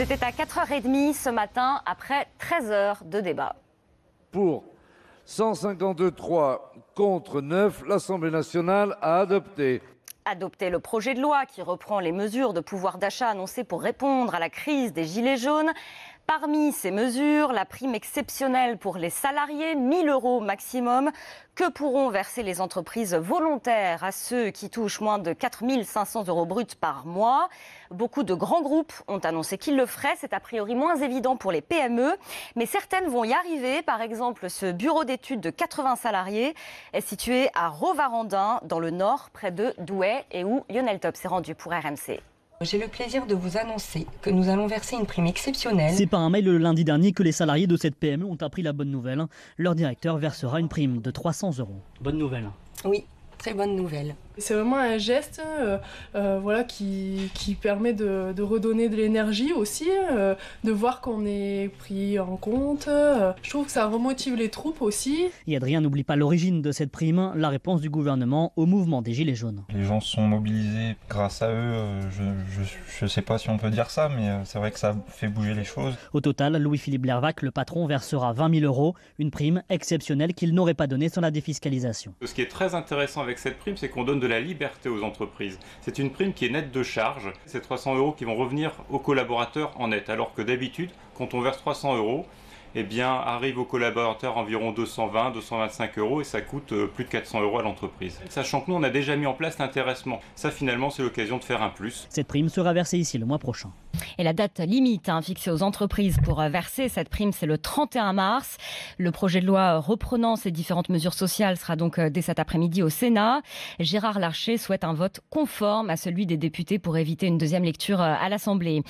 C'était à 4h30 ce matin, après 13 heures de débat. Pour 153 contre 9, l'Assemblée nationale a adopté. Adopter le projet de loi qui reprend les mesures de pouvoir d'achat annoncées pour répondre à la crise des Gilets jaunes. Parmi ces mesures, la prime exceptionnelle pour les salariés, 1 000 € maximum, que pourront verser les entreprises volontaires à ceux qui touchent moins de 4 500 € bruts par mois. Beaucoup de grands groupes ont annoncé qu'ils le feraient. C'est a priori moins évident pour les PME, mais certaines vont y arriver. Par exemple, ce bureau d'études de 80 salariés est situé à Rovarandin, dans le Nord, près de Douai, et où Lionel Top s'est rendu pour RMC. J'ai le plaisir de vous annoncer que nous allons verser une prime exceptionnelle. C'est par un mail le lundi dernier que les salariés de cette PME ont appris la bonne nouvelle. Leur directeur versera une prime de 300 €. Bonne nouvelle. Oui, très bonne nouvelle. C'est vraiment un geste qui permet de redonner de l'énergie aussi, de voir qu'on est pris en compte. Je trouve que ça remotive les troupes aussi. Et Adrien n'oublie pas l'origine de cette prime, la réponse du gouvernement au mouvement des Gilets jaunes. Les gens se sont mobilisés grâce à eux, je ne sais pas si on peut dire ça, mais c'est vrai que ça fait bouger les choses. Au total, Louis-Philippe Lervac, le patron, versera 20 000 €, une prime exceptionnelle qu'il n'aurait pas donnée sans la défiscalisation. Ce qui est très intéressant avec cette prime, c'est qu'on donne de la liberté aux entreprises. C'est une prime qui est nette de charge. C'est 300 € qui vont revenir aux collaborateurs en net, alors que d'habitude, quand on verse 300 €, eh bien, arrive aux collaborateurs environ 220, 225 € et ça coûte plus de 400 € à l'entreprise. Sachant que nous, on a déjà mis en place l'intéressement. Ça, finalement, c'est l'occasion de faire un plus. Cette prime sera versée ici le mois prochain. Et la date limite fixée aux entreprises pour verser cette prime, c'est le 31 mars. Le projet de loi reprenant ces différentes mesures sociales sera donc dès cet après-midi au Sénat. Gérard Larcher souhaite un vote conforme à celui des députés pour éviter une deuxième lecture à l'Assemblée.